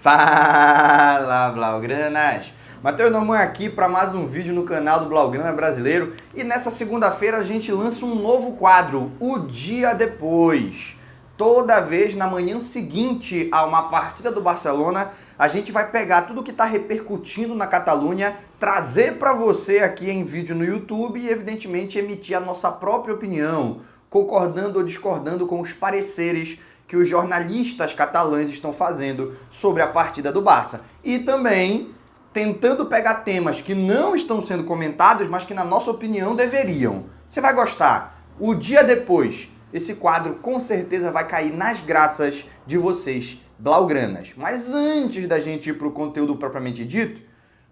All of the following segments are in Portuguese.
Fala, Blaugranas! Matheus Norman aqui para mais um vídeo no canal do Blaugrana Brasileiro e nessa segunda-feira a gente lança um novo quadro, o Dia Depois. Toda vez na manhã seguinte a uma partida do Barcelona, a gente vai pegar tudo que está repercutindo na Catalunha, trazer para você aqui em vídeo no YouTube e evidentemente emitir a nossa própria opinião, concordando ou discordando com os pareceres que os jornalistas catalães estão fazendo sobre a partida do Barça. E também tentando pegar temas que não estão sendo comentados, mas que na nossa opinião deveriam. Você vai gostar. O Dia Depois, esse quadro com certeza vai cair nas graças de vocês, blaugranas. Mas antes da gente ir para o conteúdo propriamente dito,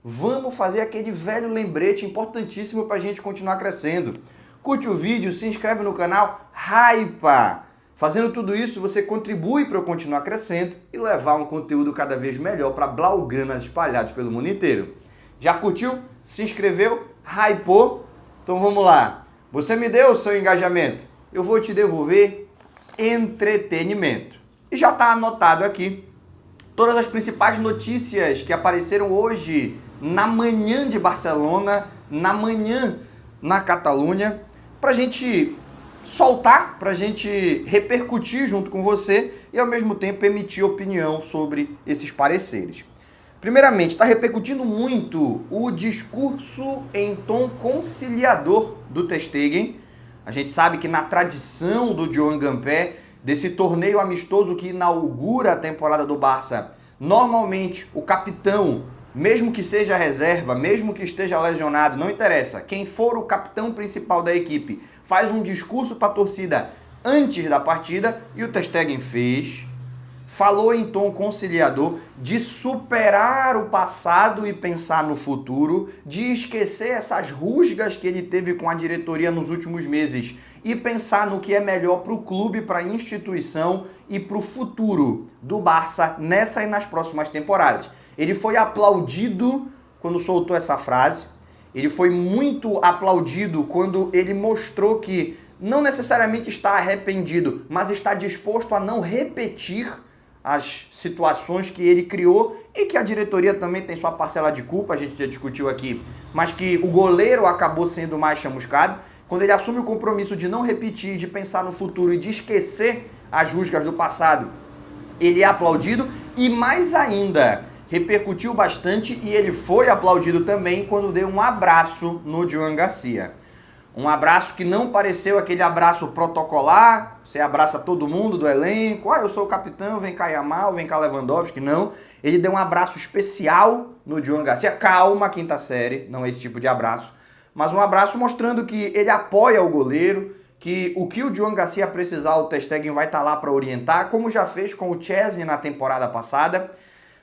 vamos fazer aquele velho lembrete importantíssimo para a gente continuar crescendo. Curte o vídeo, se inscreve no canal, hypa! Fazendo tudo isso, você contribui para eu continuar crescendo e levar um conteúdo cada vez melhor para blaugranas espalhados pelo mundo inteiro. Já curtiu? Se inscreveu? Hypou? Então vamos lá. Você me deu o seu engajamento, eu vou te devolver entretenimento. E já está anotado aqui todas as principais notícias que apareceram hoje na manhã de Barcelona, na manhã na Catalunha, para a gente soltar, para a gente repercutir junto com você e ao mesmo tempo emitir opinião sobre esses pareceres. Primeiramente, está repercutindo muito o discurso em tom conciliador do Ter Stegen. A gente sabe que na tradição do Joan Gamper, desse torneio amistoso que inaugura a temporada do Barça, normalmente o capitão, mesmo que seja reserva, mesmo que esteja lesionado, não interessa, quem for o capitão principal da equipe, faz um discurso para a torcida antes da partida, e o Ter Stegen fez, falou em tom conciliador de superar o passado e pensar no futuro, de esquecer essas rusgas que ele teve com a diretoria nos últimos meses e pensar no que é melhor para o clube, para a instituição e para o futuro do Barça nessa e nas próximas temporadas. Ele foi aplaudido quando soltou essa frase, ele foi muito aplaudido quando ele mostrou que não necessariamente está arrependido, mas está disposto a não repetir as situações que ele criou e que a diretoria também tem sua parcela de culpa, a gente já discutiu aqui, mas que o goleiro acabou sendo mais chamuscado. Quando ele assume o compromisso de não repetir, de pensar no futuro e de esquecer as rusgas do passado, ele é aplaudido e mais ainda repercutiu bastante e ele foi aplaudido também quando deu um abraço no Joan Garcia. Um abraço que não pareceu aquele abraço protocolar, você abraça todo mundo do elenco, eu sou o capitão, vem cá Yamal, vem cá Lewandowski, não. Ele deu um abraço especial no Joan Garcia, calma quinta série, não é esse tipo de abraço, mas um abraço mostrando que ele apoia o goleiro, que o Joan Garcia precisar, o Ter Stegen vai estar lá para orientar, como já fez com o Chesney na temporada passada.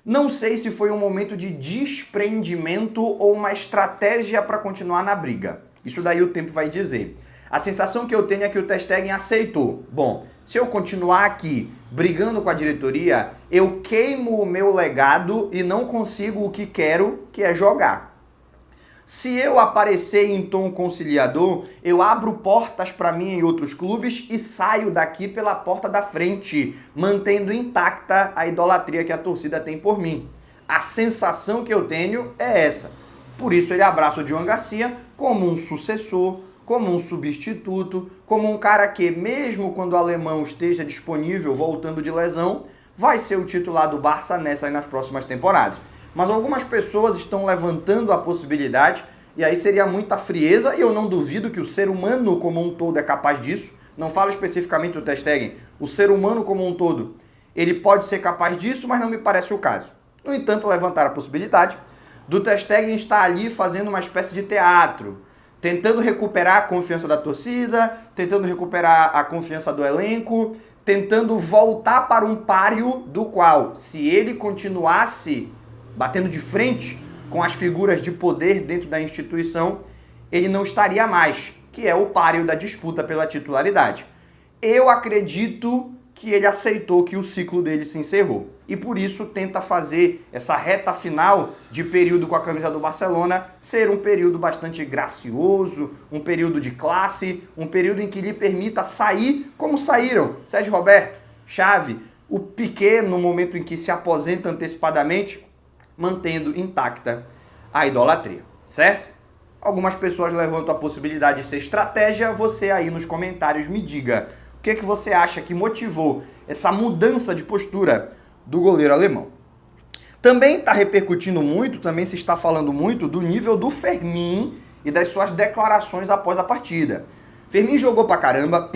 Não sei se foi um momento de desprendimento ou uma estratégia para continuar na briga. Isso daí o tempo vai dizer. A sensação que eu tenho é que o Ter Stegen aceitou. Bom, se eu continuar aqui brigando com a diretoria, eu queimo o meu legado e não consigo o que quero, que é jogar. Se eu aparecer em tom conciliador, eu abro portas para mim em outros clubes e saio daqui pela porta da frente, mantendo intacta a idolatria que a torcida tem por mim. A sensação que eu tenho é essa. Por isso ele abraça o Joan Garcia como um sucessor, como um substituto, como um cara que, mesmo quando o alemão esteja disponível, voltando de lesão, vai ser o titular do Barça nessa e nas próximas temporadas. Mas algumas pessoas estão levantando a possibilidade, e aí seria muita frieza, e eu não duvido que o ser humano como um todo é capaz disso. Não falo especificamente do Ter Stegen, o ser humano como um todo, ele pode ser capaz disso, mas não me parece o caso. No entanto, levantar a possibilidade do Ter Stegen estar ali fazendo uma espécie de teatro, tentando recuperar a confiança da torcida, tentando recuperar a confiança do elenco, tentando voltar para um páreo do qual, se ele continuasse batendo de frente com as figuras de poder dentro da instituição, ele não estaria mais, que é o páreo da disputa pela titularidade. Eu acredito que ele aceitou que o ciclo dele se encerrou. E por isso tenta fazer essa reta final de período com a camisa do Barcelona ser um período bastante gracioso, um período de classe, um período em que lhe permita sair como saíram Sérgio Roberto, Xavi, o Piquet, no momento em que se aposenta antecipadamente, mantendo intacta a idolatria, certo? Algumas pessoas levantam a possibilidade de ser estratégia, você aí nos comentários me diga o que você acha que motivou essa mudança de postura do goleiro alemão. Também está repercutindo muito, também se está falando muito do nível do Fermin e das suas declarações após a partida. Fermin jogou pra caramba,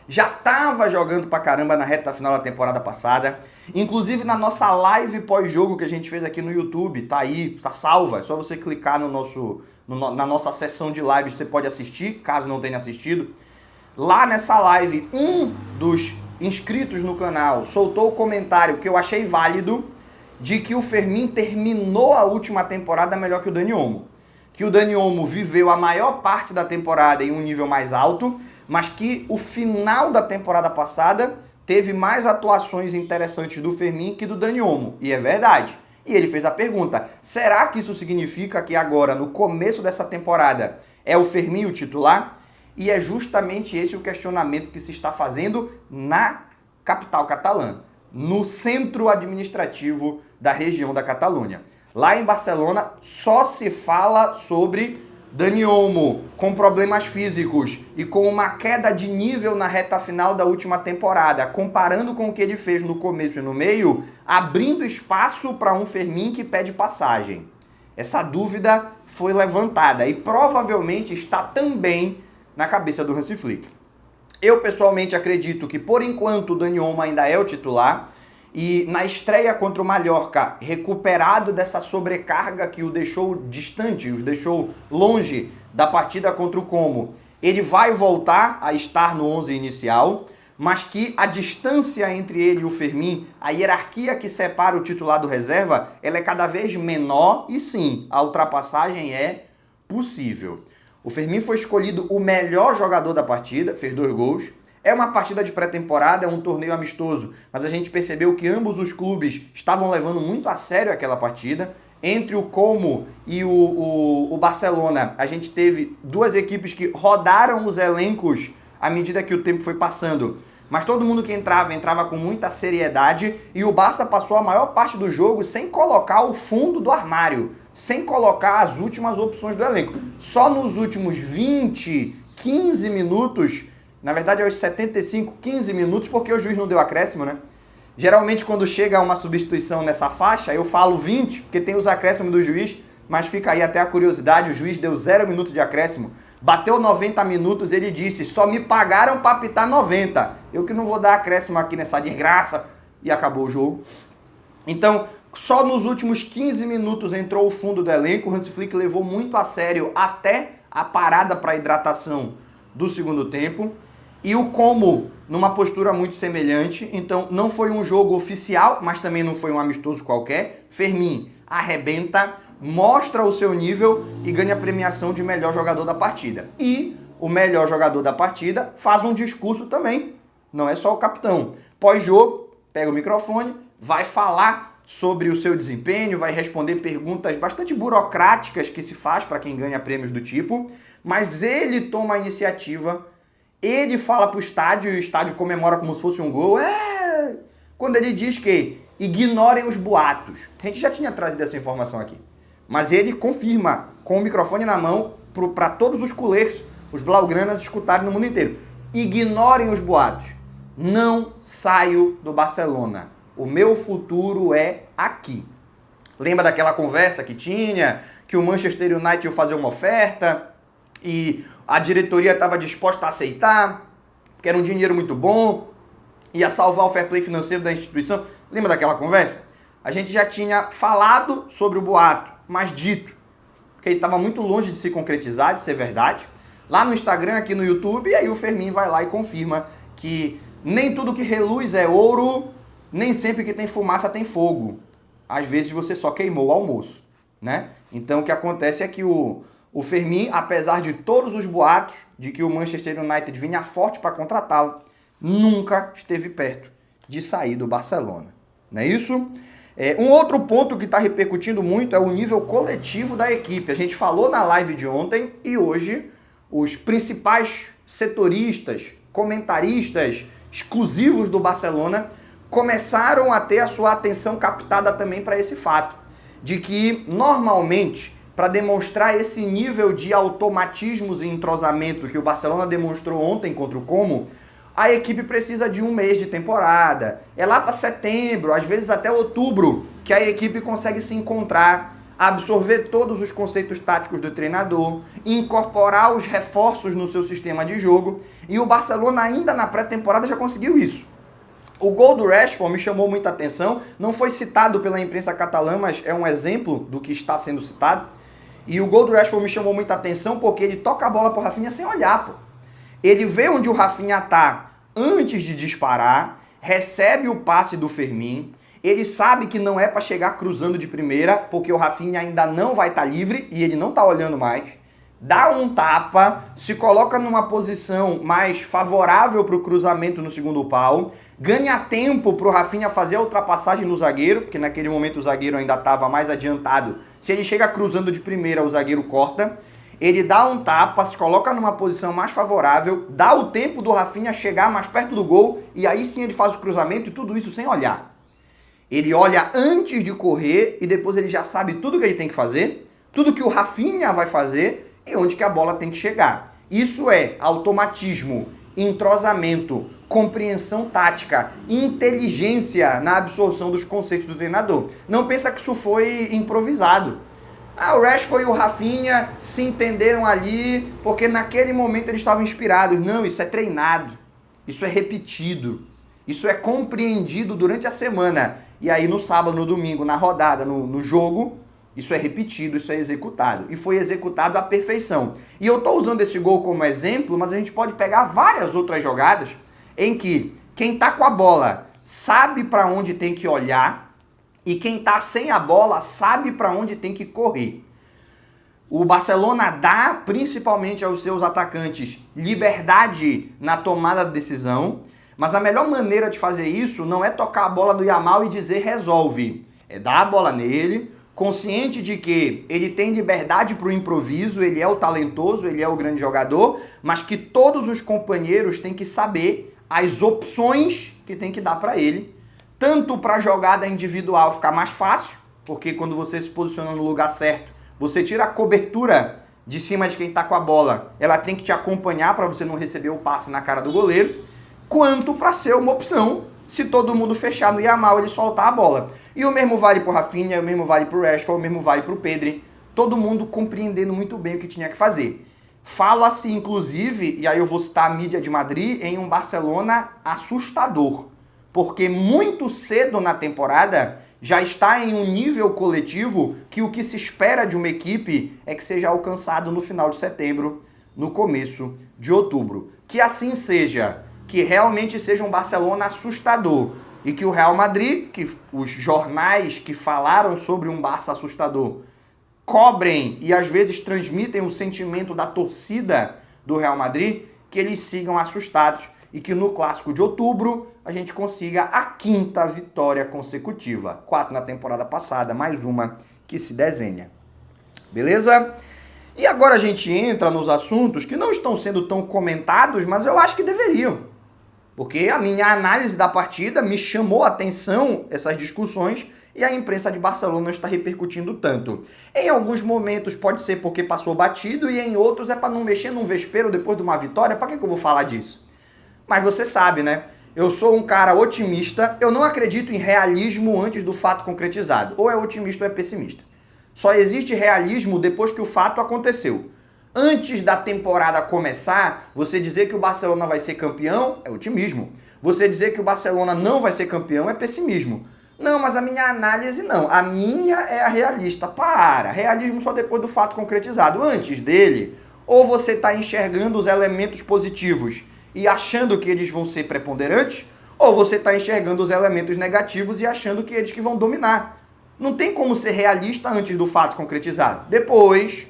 já estava jogando pra caramba na reta final da temporada passada. Inclusive na nossa live pós-jogo que a gente fez aqui no YouTube, tá aí, tá salva, é só você clicar na nossa sessão de lives, você pode assistir, caso não tenha assistido. Lá nessa live, um dos inscritos no canal soltou o comentário que eu achei válido de que o Fermin terminou a última temporada melhor que o Dani Olmo. Que o Dani Olmo viveu a maior parte da temporada em um nível mais alto, mas que o final da temporada passada teve mais atuações interessantes do Fermin que do Dani Olmo. E é verdade. E ele fez a pergunta, será que isso significa que agora, no começo dessa temporada, é o Fermin o titular? E é justamente esse o questionamento que se está fazendo na capital catalã, no centro administrativo da região da Catalunha. Lá em Barcelona só se fala sobre Dani Olmo com problemas físicos e com uma queda de nível na reta final da última temporada, comparando com o que ele fez no começo e no meio, abrindo espaço para um Fermin que pede passagem. Essa dúvida foi levantada e provavelmente está também na cabeça do Hansi Flick. Eu pessoalmente acredito que por enquanto o Dani Olmo ainda é o titular e na estreia contra o Mallorca, recuperado dessa sobrecarga que o deixou distante, o deixou longe da partida contra o Como, ele vai voltar a estar no 11 inicial, mas que a distância entre ele e o Fermin, a hierarquia que separa o titular do reserva, ela é cada vez menor e sim, a ultrapassagem é possível. O Fermin foi escolhido o melhor jogador da partida, fez 2 gols. É uma partida de pré-temporada, é um torneio amistoso, mas a gente percebeu que ambos os clubes estavam levando muito a sério aquela partida. Entre o Como e o Barcelona, a gente teve 2 equipes que rodaram os elencos à medida que o tempo foi passando. Mas todo mundo que entrava com muita seriedade e o Barça passou a maior parte do jogo sem colocar o fundo do armário, sem colocar as últimas opções do elenco. Só nos últimos 20, 15 minutos, na verdade aos 75, 15 minutos, porque o juiz não deu acréscimo, né? Geralmente quando chega uma substituição nessa faixa, eu falo 20, porque tem os acréscimos do juiz, mas fica aí até a curiosidade, o juiz deu 0 minutos de acréscimo. Bateu 90 minutos, ele disse, só me pagaram para apitar 90. Eu que não vou dar acréscimo aqui nessa desgraça. E acabou o jogo. Então, só nos últimos 15 minutos entrou o fundo do elenco. O Hansi Flick levou muito a sério até a parada para hidratação do segundo tempo. E o Como, numa postura muito semelhante. Então, não foi um jogo oficial, mas também não foi um amistoso qualquer. Fermin arrebenta, mostra o seu nível e ganha a premiação de melhor jogador da partida. E o melhor jogador da partida faz um discurso também, não é só o capitão. Pós-jogo, pega o microfone, vai falar sobre o seu desempenho, vai responder perguntas bastante burocráticas que se faz para quem ganha prêmios do tipo, mas ele toma a iniciativa, ele fala para o estádio e o estádio comemora como se fosse um gol. Quando ele diz que ignorem os boatos. A gente já tinha trazido essa informação aqui. Mas ele confirma, com o microfone na mão, para todos os culers, os blaugranas escutarem no mundo inteiro. Ignorem os boatos. Não saio do Barcelona. O meu futuro é aqui. Lembra daquela conversa que tinha, que o Manchester United ia fazer uma oferta e a diretoria estava disposta a aceitar, porque era um dinheiro muito bom, ia salvar o fair play financeiro da instituição. Lembra daquela conversa? A gente já tinha falado sobre o boato, mas dito, porque ele estava muito longe de se concretizar, de ser verdade. Lá no Instagram, aqui no YouTube, e aí o Fermin vai lá e confirma que nem tudo que reluz é ouro, nem sempre que tem fumaça tem fogo. Às vezes você só queimou o almoço, né? Então o que acontece é que o Fermin, apesar de todos os boatos de que o Manchester United vinha forte para contratá-lo, nunca esteve perto de sair do Barcelona. Não é isso? Um outro ponto que está repercutindo muito é o nível coletivo da equipe. A gente falou na live de ontem e hoje os principais setoristas, comentaristas exclusivos do Barcelona, começaram a ter a sua atenção captada também para esse fato, de que normalmente, para demonstrar esse nível de automatismos e entrosamento que o Barcelona demonstrou ontem contra o Como, a equipe precisa de um mês de temporada. É lá para setembro, às vezes até outubro, que a equipe consegue se encontrar, absorver todos os conceitos táticos do treinador, incorporar os reforços no seu sistema de jogo, e o Barcelona ainda na pré-temporada já conseguiu isso. O gol do Rashford me chamou muita atenção, não foi citado pela imprensa catalã, mas é um exemplo do que está sendo citado. E o gol do Rashford me chamou muita atenção porque ele toca a bola pro Rafinha sem olhar, pô. Ele vê onde o Rafinha tá antes de disparar, recebe o passe do Fermin, ele sabe que não é para chegar cruzando de primeira, porque o Rafinha ainda não vai estar livre e ele não tá olhando mais. Dá um tapa, se coloca numa posição mais favorável para o cruzamento no segundo pau, ganha tempo para o Rafinha fazer a ultrapassagem no zagueiro, porque naquele momento o zagueiro ainda estava mais adiantado. Se ele chega cruzando de primeira, o zagueiro corta. Ele dá um tapa, se coloca numa posição mais favorável, dá o tempo do Rafinha chegar mais perto do gol, e aí sim ele faz o cruzamento e tudo isso sem olhar. Ele olha antes de correr e depois ele já sabe tudo que ele tem que fazer, tudo que o Rafinha vai fazer, e onde que a bola tem que chegar. Isso é automatismo, entrosamento, compreensão tática, inteligência na absorção dos conceitos do treinador. Não pensa que isso foi improvisado. O Rashford e o Rafinha se entenderam ali porque naquele momento eles estavam inspirados. Não, isso é treinado, isso é repetido, isso é compreendido durante a semana. E aí no sábado, no domingo, na rodada, no jogo, isso é repetido, isso é executado. E foi executado à perfeição. E eu estou usando esse gol como exemplo, mas a gente pode pegar várias outras jogadas em que quem está com a bola sabe para onde tem que olhar e quem está sem a bola sabe para onde tem que correr. O Barcelona dá, principalmente aos seus atacantes, liberdade na tomada de decisão, mas a melhor maneira de fazer isso não é tocar a bola no Yamal e dizer resolve. É dar a bola nele, consciente de que ele tem liberdade para o improviso, ele é o talentoso, ele é o grande jogador, mas que todos os companheiros têm que saber as opções que tem que dar para ele, tanto para a jogada individual ficar mais fácil, porque quando você se posiciona no lugar certo, você tira a cobertura de cima de quem está com a bola, ela tem que te acompanhar para você não receber o passe na cara do goleiro, quanto para ser uma opção, se todo mundo fechar no Yamal, ele soltar a bola. E o mesmo vale para o Rafinha, o mesmo vale para o Rashford, o mesmo vale para o Pedri, todo mundo compreendendo muito bem o que tinha que fazer. Fala-se, inclusive, e aí eu vou citar a mídia de Madrid, em um Barcelona assustador, porque muito cedo na temporada já está em um nível coletivo que o que se espera de uma equipe é que seja alcançado no final de setembro, no começo de outubro. Que assim seja, que realmente seja um Barcelona assustador e que o Real Madrid, que os jornais que falaram sobre um Barça assustador cobrem e às vezes transmitem o sentimento da torcida do Real Madrid, que eles sigam assustados e que no Clássico de outubro a gente consiga a 5ª vitória consecutiva. 4 na temporada passada, mais uma que se desenha. Beleza? E agora a gente entra nos assuntos que não estão sendo tão comentados, mas eu acho que deveriam. Porque a minha análise da partida me chamou a atenção essas discussões e a imprensa de Barcelona não está repercutindo tanto. Em alguns momentos pode ser porque passou batido e em outros é para não mexer num vespeiro depois de uma vitória. Para que eu vou falar disso? Mas você sabe, né? Eu sou um cara otimista, eu não acredito em realismo antes do fato concretizado. Ou é otimista ou é pessimista. Só existe realismo depois que o fato aconteceu. Antes da temporada começar, você dizer que o Barcelona vai ser campeão é otimismo. Você dizer que o Barcelona não vai ser campeão é pessimismo. Não, mas a minha análise não. A minha é a realista. Para! Realismo só depois do fato concretizado. Antes dele, ou você está enxergando os elementos positivos e achando que eles vão ser preponderantes, ou você está enxergando os elementos negativos e achando que eles que vão dominar. Não tem como ser realista antes do fato concretizado. Depois,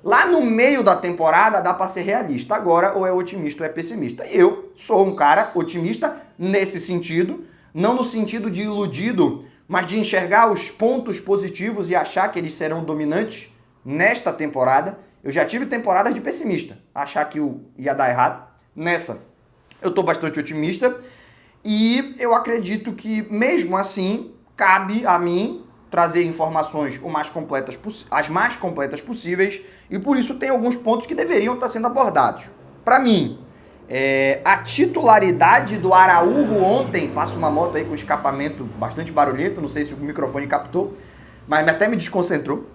lá no meio da temporada, dá para ser realista. Agora, ou é otimista ou é pessimista. Eu sou um cara otimista nesse sentido, não no sentido de iludido, mas de enxergar os pontos positivos e achar que eles serão dominantes nesta temporada. Eu já tive temporadas de pessimista, achar que ia dar errado. Nessa, eu estou bastante otimista. E eu acredito que, mesmo assim, cabe a mim trazer informações as mais completas possíveis, e por isso tem alguns pontos que deveriam estar sendo abordados. Para mim, a titularidade do Araújo ontem, passa uma moto aí com escapamento bastante barulhento, não sei se o microfone captou, mas até me desconcentrou.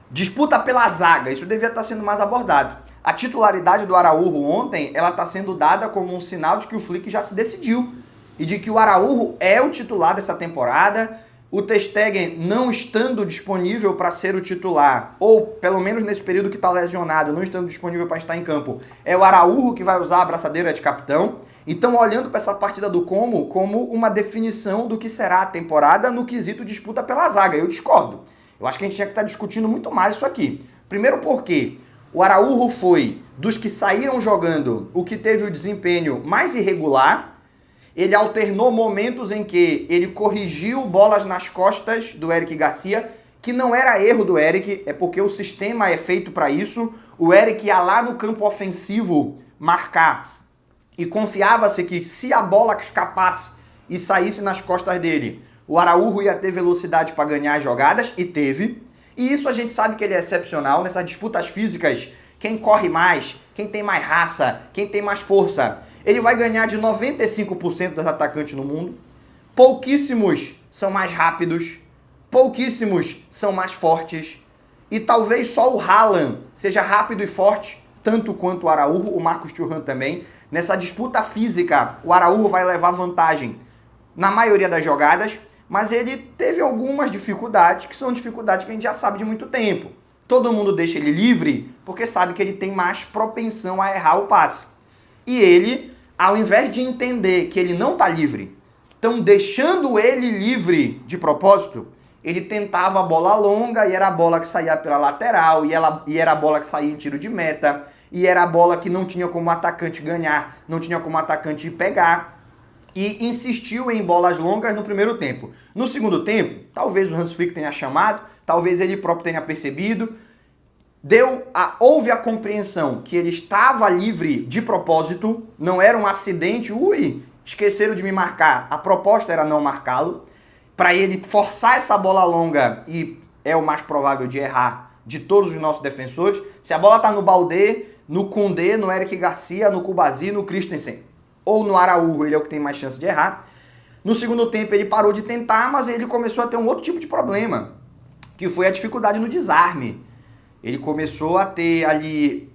Disputa pela zaga, isso devia estar sendo mais abordado. A titularidade do Araújo ontem, ela está sendo dada como um sinal de que o Flick já se decidiu e de que o Araújo é o titular dessa temporada. O Ter Stegen não estando disponível para ser o titular, ou pelo menos nesse período que está lesionado, não estando disponível para estar em campo, é o Araújo que vai usar a abraçadeira de capitão. Então, olhando para essa partida do como uma definição do que será a temporada no quesito disputa pela zaga. Eu discordo. Eu acho que a gente tinha que estar discutindo muito mais isso aqui. Primeiro porque o Araújo foi, dos que saíram jogando, o que teve o desempenho mais irregular. Ele alternou momentos em que ele corrigiu bolas nas costas do Eric Garcia, que não era erro do Eric, é porque o sistema é feito para isso. O Eric ia lá no campo ofensivo marcar e confiava-se que se a bola escapasse e saísse nas costas dele, o Araújo ia ter velocidade para ganhar as jogadas, e teve. E isso a gente sabe que ele é excepcional. Nessas disputas físicas, quem corre mais, quem tem mais raça, quem tem mais força, ele vai ganhar de 95% dos atacantes no mundo. Pouquíssimos são mais rápidos, pouquíssimos são mais fortes. E talvez só o Haaland seja rápido e forte, tanto quanto o Araújo, o Marcos Thuram também. Nessa disputa física, o Araújo vai levar vantagem na maioria das jogadas, mas ele teve algumas dificuldades, que são dificuldades que a gente já sabe de muito tempo. Todo mundo deixa ele livre porque sabe que ele tem mais propensão a errar o passe. E ele, ao invés de entender que ele não está livre, estão deixando ele livre de propósito, ele tentava a bola longa, e era a bola que saía pela lateral, e era a bola que saía em tiro de meta, e era a bola que não tinha como o atacante ganhar, não tinha como o atacante pegar, e insistiu em bolas longas no primeiro tempo. No segundo tempo, talvez o Hans Flick tenha chamado, talvez ele próprio tenha percebido, houve a compreensão que ele estava livre de propósito, não era um acidente, esqueceram de me marcar, a proposta era não marcá-lo, para ele forçar essa bola longa, e é o mais provável de errar de todos os nossos defensores. Se a bola está no Baldé, no Koundé, no Eric Garcia, no Kubasi, no Christensen ou no Araújo, ele é o que tem mais chance de errar. No segundo tempo ele parou de tentar, mas ele começou a ter um outro tipo de problema, que foi a dificuldade no desarme. Ele começou a ter ali,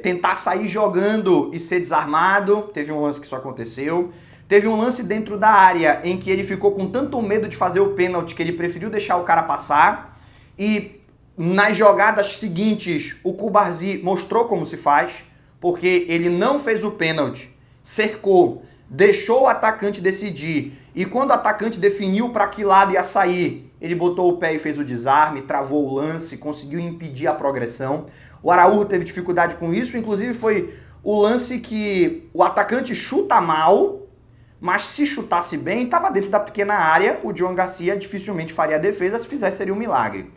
tentar sair jogando e ser desarmado. Teve um lance que isso aconteceu. Teve um lance dentro da área em que ele ficou com tanto medo de fazer o pênalti que ele preferiu deixar o cara passar. E nas jogadas seguintes, o Kubasi mostrou como se faz, porque ele não fez o pênalti, cercou, deixou o atacante decidir. E quando o atacante definiu para que lado ia sair, ele botou o pé e fez o desarme, travou o lance, conseguiu impedir a progressão. O Araújo teve dificuldade com isso, inclusive foi o lance que o atacante chuta mal, mas se chutasse bem, estava dentro da pequena área, o John Garcia dificilmente faria a defesa, se fizesse seria um milagre.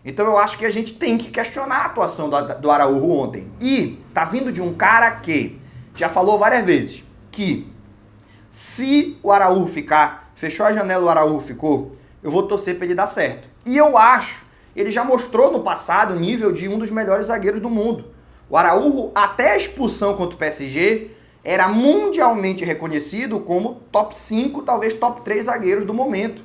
Então eu acho que a gente tem que questionar a atuação do Araújo ontem. E tá vindo de um cara que já falou várias vezes que se o Araújo ficar, fechou a janela, o Araújo ficou, eu vou torcer para ele dar certo. E eu acho, ele já mostrou no passado o nível de um dos melhores zagueiros do mundo. O Araújo, até a expulsão contra o PSG, era mundialmente reconhecido como top 5, talvez top 3 zagueiros do momento.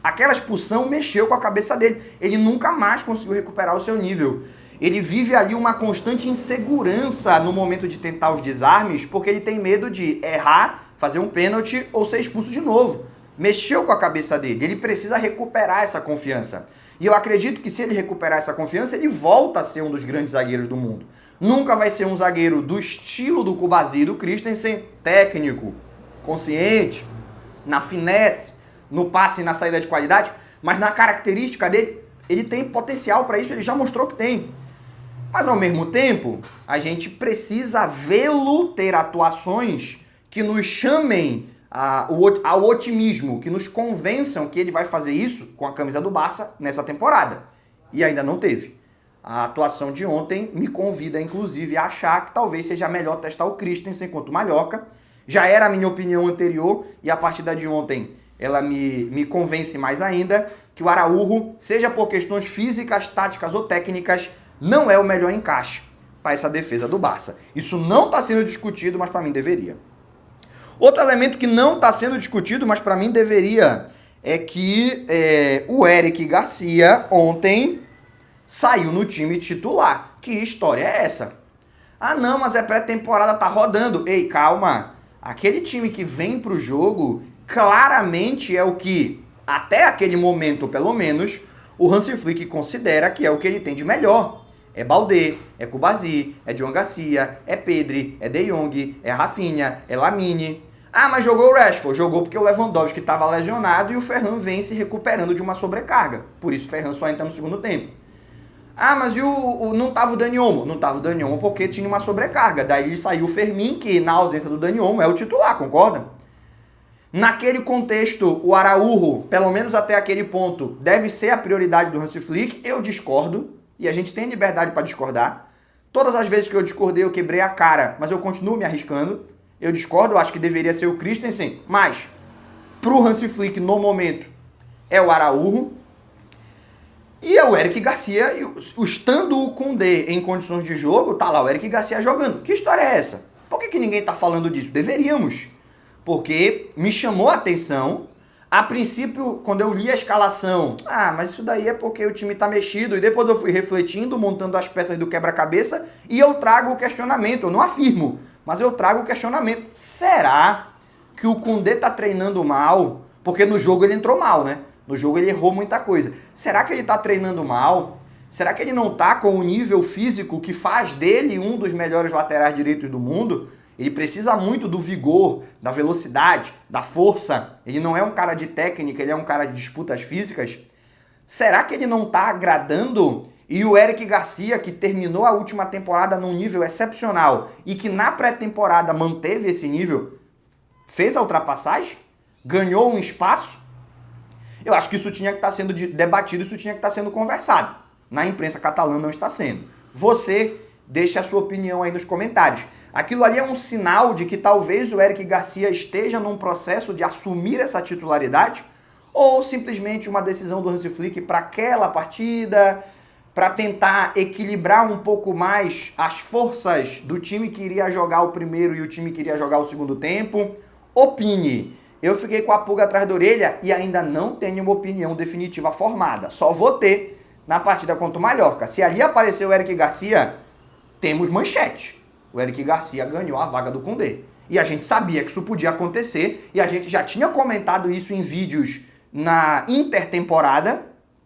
Aquela expulsão mexeu com a cabeça dele. Ele nunca mais conseguiu recuperar o seu nível. Ele vive ali uma constante insegurança no momento de tentar os desarmes, porque ele tem medo de errar, fazer um pênalti ou ser expulso de novo. Mexeu com a cabeça dele. Ele precisa recuperar essa confiança. E eu acredito que se ele recuperar essa confiança, ele volta a ser um dos grandes zagueiros do mundo. Nunca vai ser um zagueiro do estilo do Kubasi e do Christensen, técnico, consciente, na finesse, no passe e na saída de qualidade, mas na característica dele, ele tem potencial para isso, ele já mostrou que tem. Mas ao mesmo tempo, a gente precisa vê-lo ter atuações que nos chamem ao otimismo, que nos convençam que ele vai fazer isso com a camisa do Barça nessa temporada. E ainda não teve. A atuação de ontem me convida, inclusive, a achar que talvez seja melhor testar o Christensen contra o Mallorca, Já era a minha opinião anterior e a partida de ontem ela me convence mais ainda que o Araújo, seja por questões físicas, táticas ou técnicas, não é o melhor encaixe para essa defesa do Barça. Isso não está sendo discutido, mas para mim deveria. Outro elemento que não está sendo discutido, mas para mim deveria, é que o Eric Garcia ontem saiu no time titular. Que história é essa? Ah não, mas é pré-temporada, tá rodando. Ei, calma. Aquele time que vem pro jogo claramente é o que, até aquele momento pelo menos, o Hansi Flick considera que é o que ele tem de melhor. É Baldé, é Cubarsí, é John Garcia, é Pedri, é De Jong, é Rafinha, é Lamine. Ah, mas jogou o Rashford. Jogou porque o Lewandowski estava lesionado e o Ferran vem se recuperando de uma sobrecarga. Por isso o Ferran só entra no segundo tempo. Ah, mas não estava o Dani Olmo? Não estava o Dani Olmo porque tinha uma sobrecarga. Daí saiu o Fermin, que na ausência do Dani Olmo é o titular, concorda? Naquele contexto, o Araújo, pelo menos até aquele ponto, deve ser a prioridade do Hansi Flick. Eu discordo. E a gente tem liberdade para discordar. Todas as vezes que eu discordei, eu quebrei a cara, mas eu continuo me arriscando. Eu discordo, eu acho que deveria ser o Christensen, mas pro Hansi Flick, no momento, é o Araújo. E é o Eric Garcia, estando o Koundé em condições de jogo, tá lá o Eric Garcia jogando. Que história é essa? Por que ninguém tá falando disso? Deveríamos. Porque me chamou a atenção. A princípio, quando eu li a escalação, mas isso daí é porque o time tá mexido, e depois eu fui refletindo, montando as peças do quebra-cabeça, e eu trago o questionamento, eu não afirmo, mas eu trago o questionamento. Será que o Koundé tá treinando mal? Porque no jogo ele entrou mal, né? No jogo ele errou muita coisa. Será que ele tá treinando mal? Será que ele não tá com o nível físico que faz dele um dos melhores laterais direitos do mundo? Ele precisa muito do vigor, da velocidade, da força. Ele não é um cara de técnica, ele é um cara de disputas físicas. Será que ele não está agradando? E o Eric Garcia, que terminou a última temporada num nível excepcional e que na pré-temporada manteve esse nível, fez a ultrapassagem? Ganhou um espaço? Eu acho que isso tinha que estar sendo debatido, isso tinha que estar sendo conversado. Na imprensa catalã não está sendo. Você deixa a sua opinião aí nos comentários. Aquilo ali é um sinal de que talvez o Eric Garcia esteja num processo de assumir essa titularidade, ou simplesmente uma decisão do Hansi Flick para aquela partida, para tentar equilibrar um pouco mais as forças do time que iria jogar o primeiro e o time que iria jogar o segundo tempo. Opine. Eu fiquei com a pulga atrás da orelha e ainda não tenho uma opinião definitiva formada. Só vou ter na partida contra o Mallorca. Se ali aparecer o Eric Garcia, temos manchete. O Eric Garcia ganhou a vaga do Koundé. E a gente sabia que isso podia acontecer, e a gente já tinha comentado isso em vídeos na intertemporada,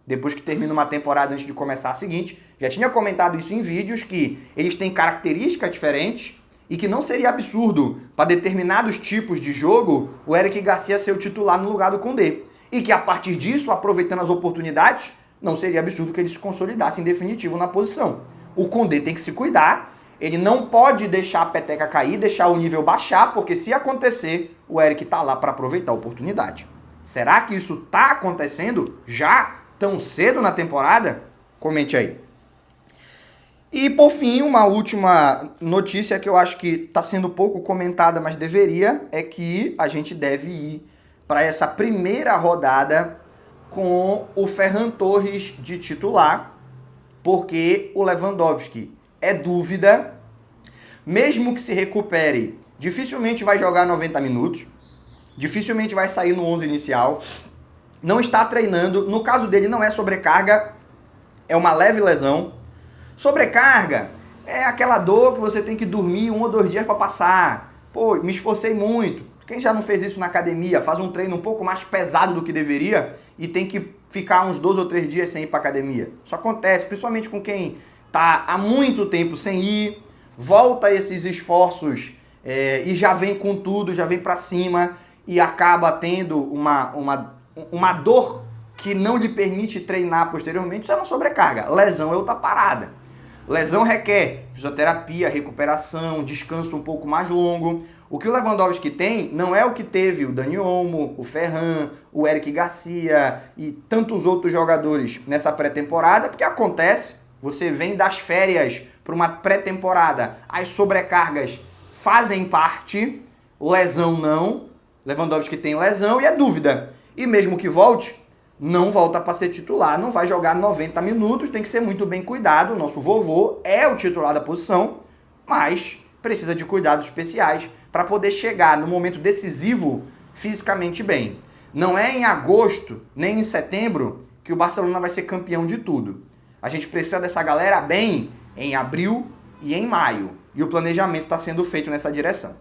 depois que termina uma temporada antes de começar a seguinte, já tinha comentado isso em vídeos, que eles têm características diferentes, e que não seria absurdo, para determinados tipos de jogo, o Eric Garcia ser o titular no lugar do Koundé. E que a partir disso, aproveitando as oportunidades, não seria absurdo que ele se consolidasse em definitivo na posição. O Koundé tem que se cuidar. Ele não pode deixar a peteca cair, deixar o nível baixar, porque se acontecer, o Eric tá lá para aproveitar a oportunidade. Será que isso tá acontecendo já tão cedo na temporada? Comente aí. E por fim, uma última notícia que eu acho que está sendo pouco comentada, mas deveria, é que a gente deve ir para essa primeira rodada com o Ferran Torres de titular, porque o Lewandowski é dúvida, mesmo que se recupere, dificilmente vai jogar 90 minutos, dificilmente vai sair no 11 inicial, não está treinando, no caso dele não é sobrecarga, é uma leve lesão. Sobrecarga é aquela dor que você tem que dormir 1 ou 2 dias para passar. Pô, me esforcei muito. Quem já não fez isso na academia, faz um treino um pouco mais pesado do que deveria e tem que ficar uns 2 ou 3 dias sem ir para academia. Isso acontece, principalmente com quem tá há muito tempo sem ir, volta esses esforços e já vem com tudo, já vem para cima e acaba tendo uma dor que não lhe permite treinar posteriormente. Isso é uma sobrecarga. Lesão é outra parada. Lesão requer fisioterapia, recuperação, descanso um pouco mais longo. O que o Lewandowski tem não é o que teve o Dani Olmo, o Ferran, o Eric Garcia e tantos outros jogadores nessa pré-temporada, porque acontece, você vem das férias para uma pré-temporada, as sobrecargas fazem parte, lesão não, Lewandowski tem lesão e é dúvida. E mesmo que volte, não volta para ser titular, não vai jogar 90 minutos, tem que ser muito bem cuidado. O nosso vovô é o titular da posição, mas precisa de cuidados especiais para poder chegar no momento decisivo fisicamente bem. Não é em agosto, nem em setembro, que o Barcelona vai ser campeão de tudo. A gente precisa dessa galera bem em abril e em maio. E o planejamento está sendo feito nessa direção.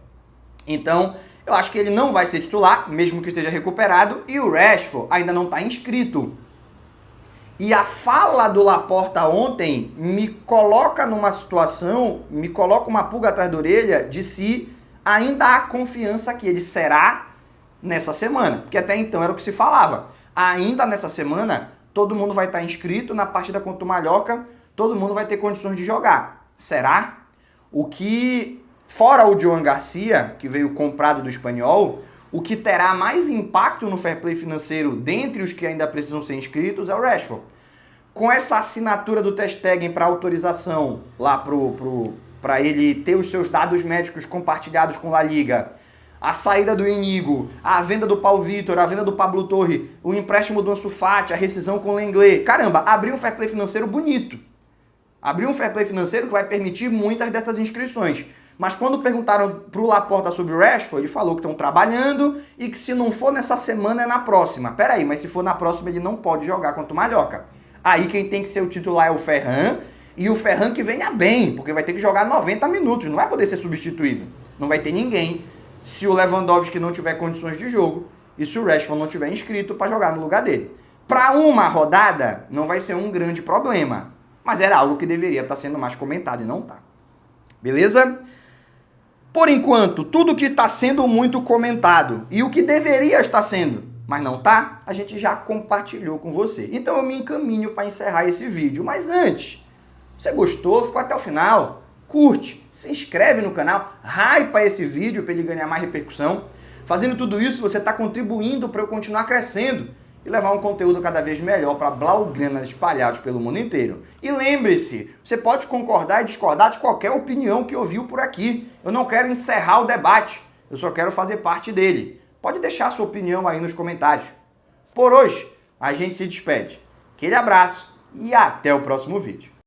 Então, eu acho que ele não vai ser titular, mesmo que esteja recuperado, e o Rashford ainda não está inscrito. E a fala do Laporta ontem me coloca numa situação, me coloca uma pulga atrás da orelha de se ainda há confiança que ele será nessa semana. Porque até então era o que se falava. Ainda nessa semana, todo mundo vai estar inscrito na partida contra o Mallorca, todo mundo vai ter condições de jogar. Será? O que, fora o Joan Garcia, que veio comprado do Espanhol, o que terá mais impacto no fair play financeiro dentre os que ainda precisam ser inscritos é o Rashford. Com essa assinatura do Ter Stegen para autorização lá para ele ter os seus dados médicos compartilhados com La Liga, a saída do Inigo, a venda do Pau Vitor, a venda do Pablo Torre, o empréstimo do Ansu Fati, a rescisão com o Lenglet. Caramba, abriu um fair play financeiro bonito. Abriu um fair play financeiro que vai permitir muitas dessas inscrições. Mas quando perguntaram para o Laporta sobre o Rashford, ele falou que estão trabalhando e que se não for nessa semana é na próxima. Peraí, mas se for na próxima ele não pode jogar contra o Mallorca. Aí quem tem que ser o titular é o Ferran, e o Ferran que venha bem, porque vai ter que jogar 90 minutos, não vai poder ser substituído. Não vai ter ninguém se o Lewandowski não tiver condições de jogo e se o Rashford não tiver inscrito para jogar no lugar dele. Para uma rodada, não vai ser um grande problema, mas era algo que deveria estar sendo mais comentado e não está. Beleza? Por enquanto, tudo que está sendo muito comentado e o que deveria estar sendo, mas não tá, a gente já compartilhou com você. Então eu me encaminho para encerrar esse vídeo. Mas antes, você gostou? Ficou até o final? Curte, se inscreve no canal, hypa esse vídeo para ele ganhar mais repercussão. Fazendo tudo isso, você está contribuindo para eu continuar crescendo e levar um conteúdo cada vez melhor para blaugranas espalhados pelo mundo inteiro. E lembre-se, você pode concordar e discordar de qualquer opinião que ouviu por aqui. Eu não quero encerrar o debate, eu só quero fazer parte dele. Pode deixar sua opinião aí nos comentários. Por hoje, a gente se despede. Aquele abraço e até o próximo vídeo.